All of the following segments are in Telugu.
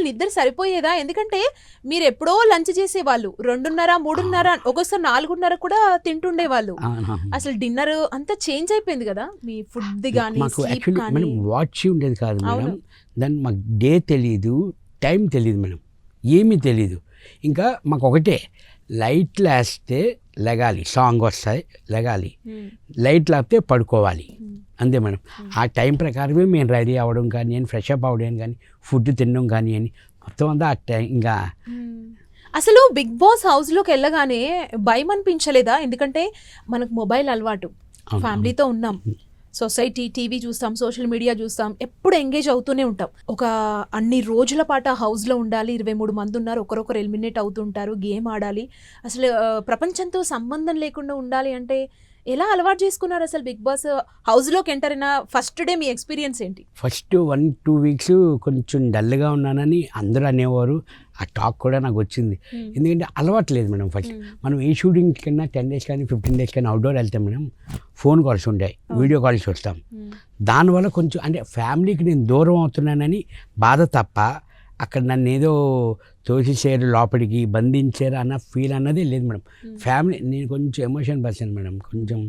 అసలు నిద్ర సరిపోయేదా? ఎందుకంటే మీరు ఎప్పుడో లంచ్ చేసేవాళ్ళు 2:30, 3:30, ఒక్కోసారి 4:30 కూడా తింటుండేవాళ్ళు. అసలు డిన్నర్ అంతా చేంజ్ అయిపోయింది కదా మీ ఫుడ్ కానీ మాకు స్లీప్ యాక్చువల్లీ కానీ. మేడం వాచ్ ఉండేది కాదు మేడం. దాన్ని మాకు డే తెలీదు, టైం తెలియదు మేడం, ఏమీ తెలీదు. ఇంకా మాకు ఒకటే, లైట్లు వేస్తే లెగాలి, సాంగ్ వస్తాయి లెగాలి, లైట్ లేకపోతే పడుకోవాలి, అంతే మేడం. ఆ టైం ప్రకారమే మేము రెడీ అవ్వడం కానీ, ఫ్రెష్ అప్ అవ్వడం కానీ, ఫుడ్ తినడం కానీ అని మొత్తం అంతా ఆ టైం. ఇంకా అసలు బిగ్ బాస్ హౌస్లోకి వెళ్ళగానే భయం అనిపించలేదా? ఎందుకంటే మనకు మొబైల్ అలవాటు, ఫ్యామిలీతో ఉన్నాం, సొసైటీ టీవీ చూస్తాం, సోషల్ మీడియా చూస్తాం, ఎప్పుడు ఎంగేజ్ అవుతూనే ఉంటాం. ఒక అన్ని రోజుల పాటు ఆ హౌస్లో ఉండాలి, 23 మంది ఉన్నారు, ఒకరొకరు ఎలిమినేట్ అవుతుంటారు, గేమ్ ఆడాలి, అసలు ప్రపంచంతో సంబంధం లేకుండా ఉండాలి అంటే ఎలా అలవాటు చేసుకున్నారు? అసలు బిగ్ బాస్ హౌస్లోకి ఎంటర్ అయిన ఫస్ట్ డే మీ ఎక్స్పీరియన్స్ ఏంటి? ఫస్ట్ 1-2 వీక్స్ కొంచెం డల్గా ఉన్నానని అందరూ అనేవారు. ఆ టాక్ కూడా నాకు వచ్చింది, ఎందుకంటే అలవాట్లేదు మేడం. ఫస్ట్ మనం ఏ షూటింగ్ కన్నా 10 days కానీ 15 days కానీ అవుట్డోర్ వెళ్తాం మేడం, ఫోన్ కాల్స్ ఉంటాయి, వీడియో కాల్స్ వస్తాం. దానివల్ల కొంచెం అంటే ఫ్యామిలీకి నేను దూరం అవుతున్నానని బాధ తప్ప అక్కడ నన్ను ఏదో తోసేసారు, లోపలికి బంధించారు అన్న ఫీల్ అన్నదే లేదు మేడం. ఫ్యామిలీ, నేను కొంచెం ఎమోషన్ పర్సన్ మేడం, కొంచెం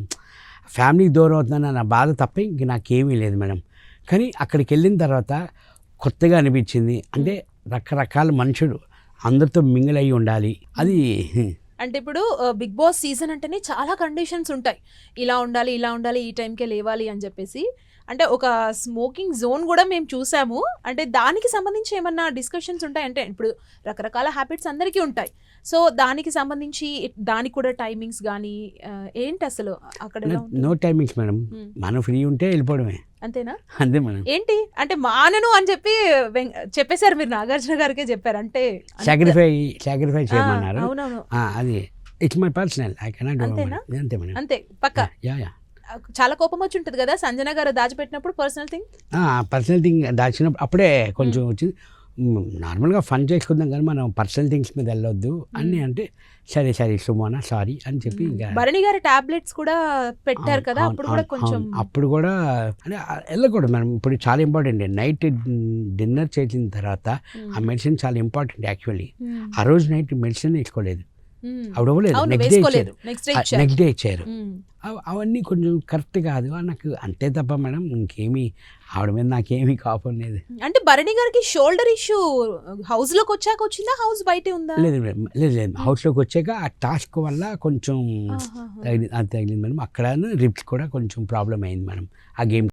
ఫ్యామిలీకి దూరం అవుతున్నాను అన్న బాధ తప్ప ఇంక నాకేమీ లేదు మేడం. కానీ అక్కడికి వెళ్ళిన తర్వాత కొత్తగా అనిపించింది, అంటే రకరకాల మనుషులు, అందరితో మింగిల్ అయ్యి ఉండాలి. అది అంటే ఇప్పుడు బిగ్ బాస్ సీజన్ అంటేనే చాలా కండిషన్స్ ఉంటాయి, ఇలా ఉండాలి, ఇలా ఉండాలి, ఈ టైంకే లేవాలి అని చెప్పేసి. అంటే ఒక స్మోకింగ్ జోన్ కూడా మేము చూసాము. అంటే దానికి సంబంధించి ఏమన్నా డిస్కషన్స్ ఉంటాయి? అంటే ఇప్పుడు రకరకాల హ్యాబిట్స్ అందరికీ ఉంటాయి, సో దానికి సంబంధించి దానికి కూడా టైమింగ్స్ కానీ ఏంటి అసలు అక్కడ? నో టైమింగ్స్ మేడం, మనం ఫ్రీ ఉంటే వెళ్ళిపోవడమే, అంతేనా? అంతే మేడం. ఏంటి అంటే మానను అని చెప్పి చెప్పేశారు మీరు, నాగార్జున గారికే చెప్పారు అంటే సాక్రిఫై చేయమన్నారు. అవునవును, అది it's my personal, I cannot do. అంతే మేడం, అంతే పక్కా. యా. చాలా కోపం వచ్చి ఉంటుంది కదా సంజన గారు దాచిపెట్టినప్పుడు, పర్సనల్ థింగ్ దాచినప్పుడు అప్పుడే కొంచెం వచ్చింది. నార్మల్గా ఫన్ చేసుకుందాం కానీ మనం పర్సనల్ థింగ్స్ మీద వెళ్ళొద్దు అని అంటే, సరే సుమోనా సారీ అని చెప్పి. ఇంకా భరణి గారి టాబ్లెట్స్ కూడా పెట్టారు కదా, అప్పుడు కూడా కొంచెం అప్పుడు కూడా అంటే వెళ్ళకూడదు మేడం. ఇప్పుడు చాలా ఇంపార్టెంట్, నైట్ డిన్నర్ చేసిన తర్వాత ఆ మెడిసిన్ చాలా ఇంపార్టెంట్ యాక్చువల్లీ. ఆ రోజు నైట్ మెడిసిన్ వేసుకోలేదు, అప్పుడు ఇవ్వలేదు, నెక్స్ట్ డే ఇచ్చారు. అవన్నీ కొంచెం కరెక్ట్ కాదు నాకు, అంతే తప్ప మేడం ఇంకేమీ ఆవిడ మీద నాకేమీ కోపం లేదు. అంటే భరణి గారికి షోల్డర్ ఇష్యూ హౌస్లోకి వచ్చాక వచ్చిందా, హౌస్ బయటే ఉందా? లేదు హౌస్లోకి వచ్చాక ఆ టాస్క్ వల్ల కొంచెం తగిలింది మేడం. అక్కడ రిప్స్ కూడా కొంచెం ప్రాబ్లం అయింది మేడం ఆ గేమ్.